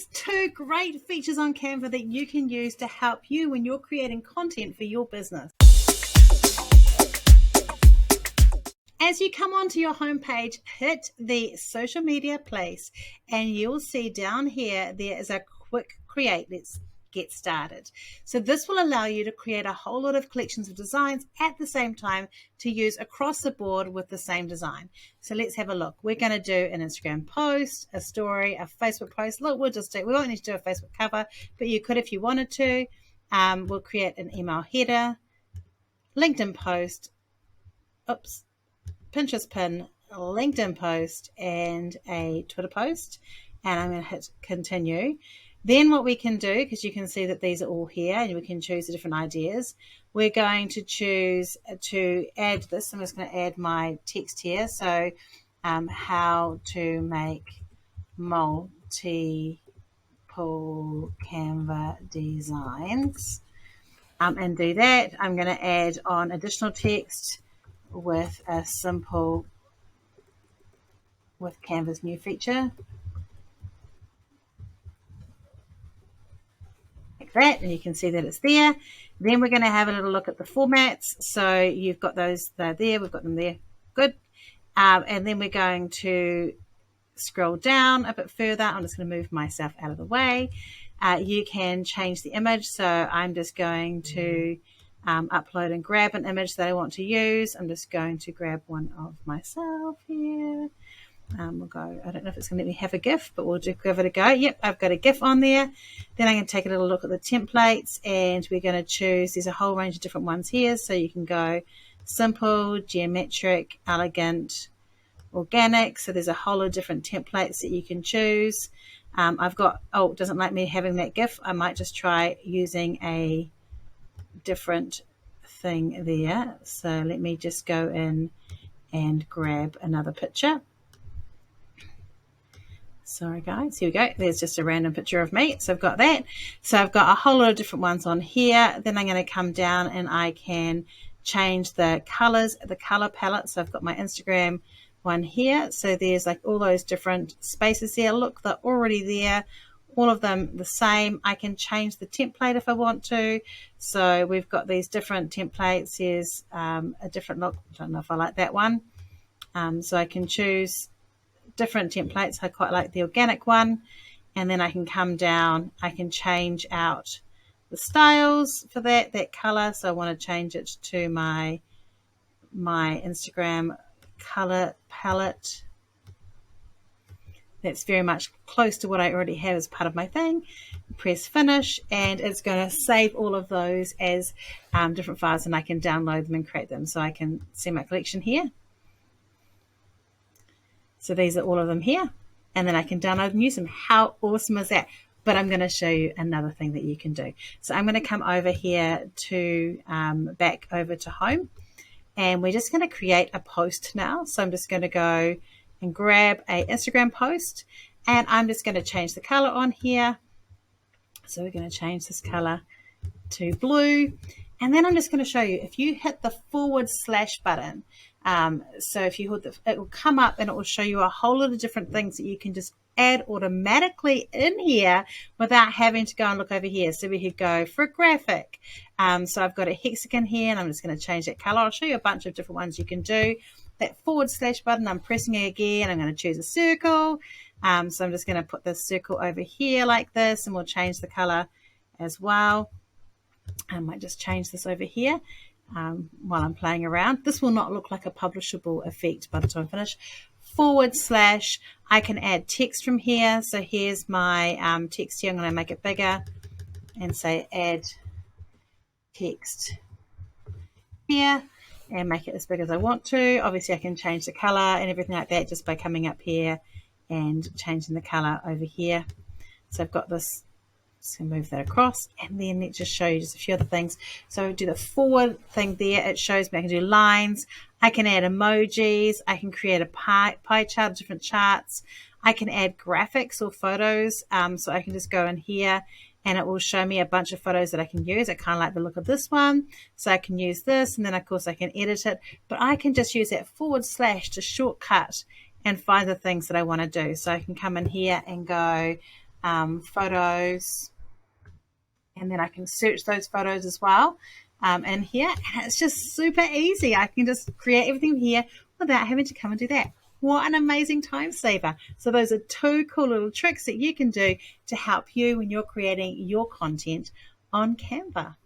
here's 2 great features on Canva that you can use to help you when you're creating content for your business. As you come onto your homepage, hit the social media place and you'll see down here there is a quick create. Let's get started. So this will allow you to create a whole lot of collections of designs at the same time to use across the board with the same design. So let's have a look. We're going to do an Instagram post, a story, a Facebook post. Look, we won't need to do a Facebook cover, but you could if you wanted to. We'll create an email header, LinkedIn post, Pinterest pin, LinkedIn post, and a Twitter post. And I'm going to hit continue. Then what we can do, because you can see that these are all here and we can choose the different ideas, we're going to choose to add this. I'm just going to add my text here. So how to make multiple Canva designs, and do that. I'm going to add on additional text with a simple, with Canva's new feature. That, and you can see that it's there. Then we're going to have a little look at the formats. So you've got those, they're there, we've got them there, good. And then we're going to scroll down a bit further. I'm just going to move myself out of the way. You can change the image, so I'm just going to upload and grab an image that I want to use. I'm just going to grab one of myself here. We'll go, I don't know if it's going to let me have a GIF, but we'll just give it a go. Yep, I've got a GIF on there. Then I'm going to take a little look at the templates, and we're going to choose, there's a whole range of different ones here. So you can go simple, geometric, elegant, organic. So there's a whole lot of different templates that you can choose. I've got, it doesn't like me having that GIF. I might just try using a different thing there. So let me just go in and grab another picture. Sorry guys, here we go. There's just a random picture of me. So I've got that. So I've got a whole lot of different ones on here. Then I'm going to come down and I can change the colors, the color palette. So I've got my Instagram one here. So there's like all those different spaces there. Look, they're already there. All of them the same. I can change the template if I want to. So we've got these different templates. Here's a different look. I don't know if I like that one. So I can choose different templates. I quite like the organic one, and then I can come down, I can change out the styles for that color. So I want to change it to my Instagram color palette. That's very much close to what I already have as part of my thing. Press finish, and it's going to save all of those as different files, and I can download them and create them. So I can see my collection here. So these are all of them here, and then I can download and use them. How awesome is that? But I'm going to show you another thing that you can do. So I'm going to come over here to back over to home, and we're just going to create a post now. So I'm just going to go and grab a Instagram post, and I'm just going to change the color on here. So we're going to change this color to blue, and then I'm just going to show you, if you hit the / button, so if you hold it will come up and it will show you a whole lot of different things that you can just add automatically in here without having to go and look over here. So we could go for a graphic. So I've got a hexagon here, and I'm just going to change that color. I'll show you a bunch of different ones you can do. That / button, I'm pressing it again. I'm going to choose a circle. So I'm just going to put this circle over here like this, and we'll change the color as well. I might just change this over here while I'm playing around. This will not look like a publishable effect by the time I finish. / I can add text from here. So here's my text here. I'm going to make it bigger and say add text here, and make it as big as I want to. Obviously I can change the color and everything like that just by coming up here and changing the color over here. So I've got this. Just going to move that across, and then let's just show you just a few other things. So do the forward thing there. It shows me I can do lines. I can add emojis. I can create a pie chart, different charts. I can add graphics or photos. So I can just go in here, and it will show me a bunch of photos that I can use. I kind of like the look of this one, so I can use this, and then of course I can edit it. But I can just use that / to shortcut and find the things that I want to do. So I can come in here and go, photos, and then I can search those photos as well in here, and it's just super easy. I can just create everything here without having to come and do that. What an amazing time saver. So those are 2 cool little tricks that you can do to help you when you're creating your content on Canva.